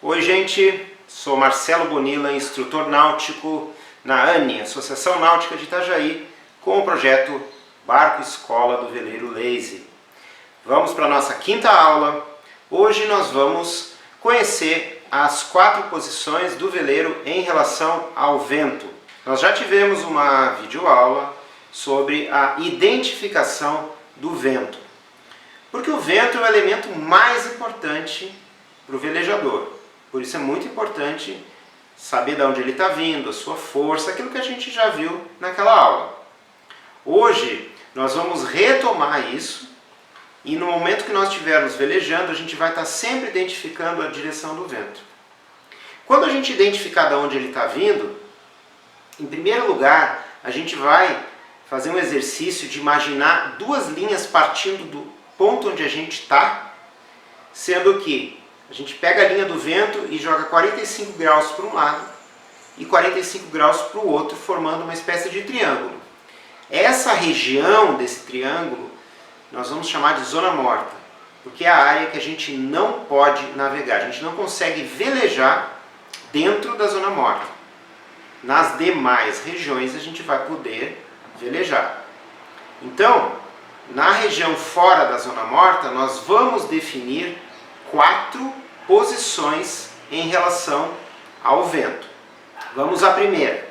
Oi gente, sou Marcelo Bonilla, instrutor náutico na ANI, Associação Náutica de Itajaí, com o projeto Barco Escola do Veleiro Lazy. Vamos para a nossa quinta aula. Hoje nós vamos conhecer as 4 posições do veleiro em relação ao vento. Nós já tivemos uma videoaula sobre a identificação do vento, porque o vento é o elemento mais importante para o velejador. Por isso é muito importante saber de onde ele está vindo, a sua força, aquilo que a gente já viu naquela aula. Hoje nós vamos retomar isso e no momento que nós estivermos velejando, a gente vai estar sempre identificando a direção do vento. Quando a gente identificar de onde ele está vindo, em primeiro lugar, a gente vai fazer um exercício de imaginar 2 linhas partindo do ponto onde a gente está, sendo que a gente pega a linha do vento e joga 45 graus para um lado e 45 graus para o outro, formando uma espécie de triângulo. Essa região desse triângulo nós vamos chamar de zona morta, porque é a área que a gente não pode navegar, a gente não consegue velejar dentro da zona morta. Nas demais regiões a gente vai poder velejar. Então, na região fora da zona morta, nós vamos definir 4 posições em relação ao vento. Vamos à primeira.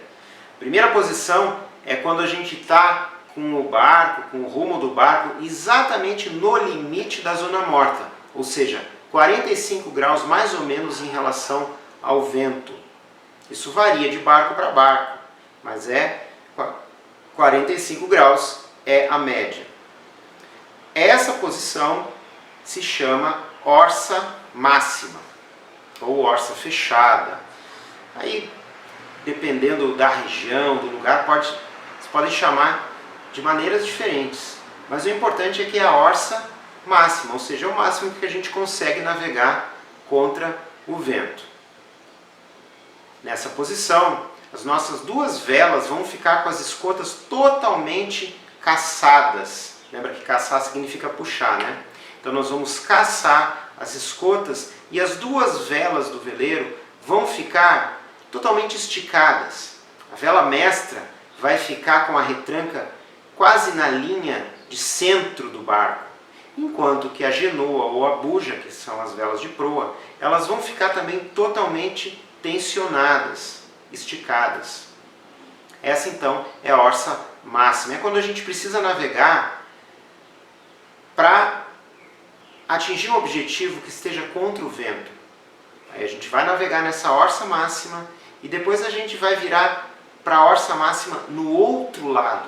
A primeira posição é quando a gente está com o barco, com o rumo do barco, exatamente no limite da zona morta, ou seja, 45 graus mais ou menos em relação ao vento. Isso varia de barco para barco, mas 45 graus é a média. Essa posição se chama orça máxima, ou orça fechada. Aí, dependendo da região, do lugar, vocês podem chamar de maneiras diferentes. Mas o importante é que é a orça máxima, ou seja, é o máximo que a gente consegue navegar contra o vento. Nessa posição, as nossas 2 velas vão ficar com as escotas totalmente caçadas. Lembra que caçar significa puxar, né? Então nós vamos caçar as escotas e as 2 velas do veleiro vão ficar totalmente esticadas. A vela mestra vai ficar com a retranca quase na linha de centro do barco, enquanto que a genoa ou a buja, que são as velas de proa, elas vão ficar também totalmente tensionadas, esticadas. Essa então é a orça máxima. É quando a gente precisa navegar para atingir um objetivo que esteja contra o vento. Aí a gente vai navegar nessa orça máxima e depois a gente vai virar para a orça máxima no outro lado.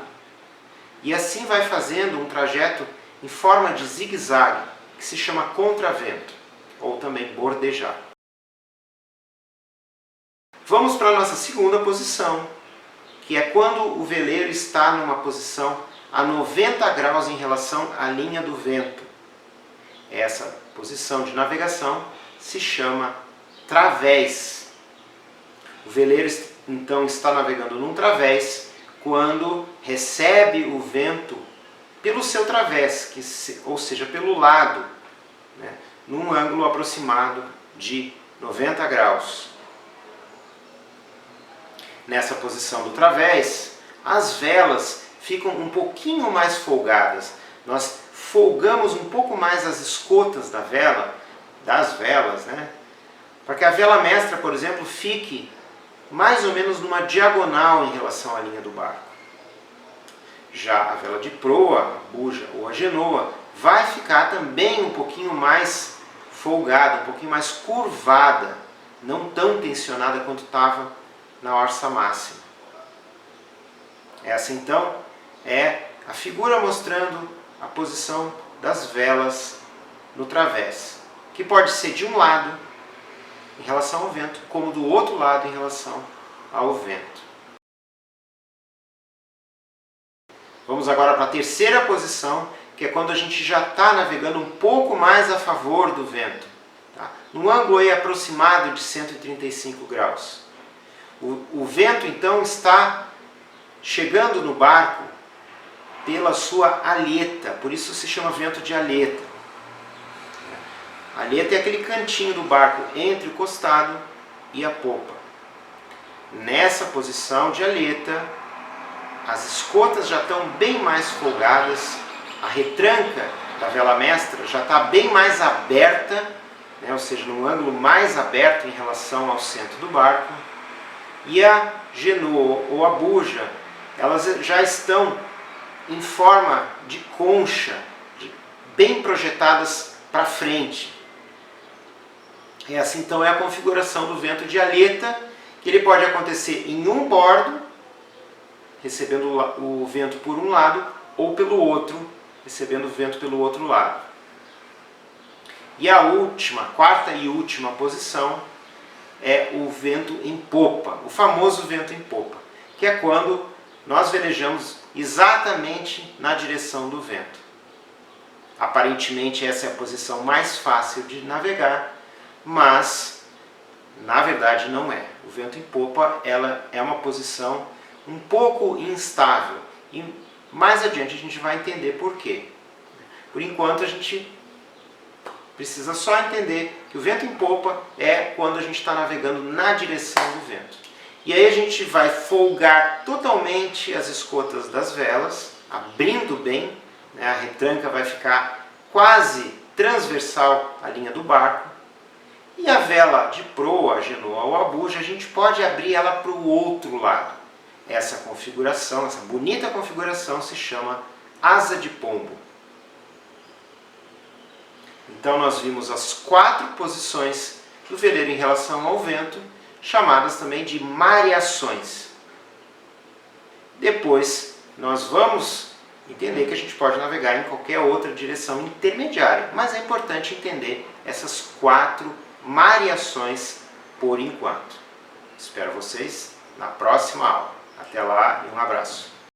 E assim vai fazendo um trajeto em forma de zigue-zague, que se chama contravento, ou também bordejar. Vamos para a nossa segunda posição, que é quando o veleiro está numa posição a 90 graus em relação à linha do vento. Essa posição de navegação se chama través. O veleiro então está navegando num través quando recebe o vento pelo seu través, ou seja, pelo lado, né, num ângulo aproximado de 90 graus. Nessa posição do través, as velas ficam um pouquinho mais folgadas. Nós folgamos um pouco mais as escotas das velas, né? Para que a vela mestra, por exemplo, fique mais ou menos numa diagonal em relação à linha do barco. Já a vela de proa, a buja ou a genoa, vai ficar também um pouquinho mais folgada, um pouquinho mais curvada, não tão tensionada quanto estava na orça máxima. Essa então é a figura mostrando a posição das velas no través, que pode ser de um lado em relação ao vento, como do outro lado em relação ao vento. Vamos agora para a terceira posição, que é quando a gente já está navegando um pouco mais a favor do vento, tá? Num ângulo aí aproximado de 135 graus. O vento então está chegando no barco pela sua aleta, por isso se chama vento de aleta. A aleta é aquele cantinho do barco entre o costado e a popa. Nessa posição de aleta, as escotas já estão bem mais folgadas, a retranca da vela mestra já está bem mais aberta, né, ou seja, num ângulo mais aberto em relação ao centro do barco, e a genoa ou a buja, elas já estão em forma de concha, bem projetadas para frente. Essa então é a configuração do vento de aleta, que ele pode acontecer em um bordo, recebendo o vento por um lado, ou pelo outro, recebendo o vento pelo outro lado. E a quarta e última posição é o vento em popa, o famoso vento em popa, que é quando nós velejamos exatamente na direção do vento. Aparentemente essa é a posição mais fácil de navegar, mas na verdade não é. O vento em popa ela é uma posição um pouco instável e mais adiante a gente vai entender por quê. Por enquanto a gente precisa só entender que o vento em popa é quando a gente está navegando na direção do vento. E aí a gente vai folgar totalmente as escotas das velas, abrindo bem, né? A retranca vai ficar quase transversal à linha do barco. E a vela de proa, a genoa ou a buja, a gente pode abrir ela para o outro lado. Essa configuração, essa bonita configuração se chama asa de pombo. Então nós vimos as 4 posições do veleiro em relação ao vento, chamadas também de mareações. Depois nós vamos entender que a gente pode navegar em qualquer outra direção intermediária, mas é importante entender essas 4 mareações por enquanto. Espero vocês na próxima aula. Até lá e um abraço.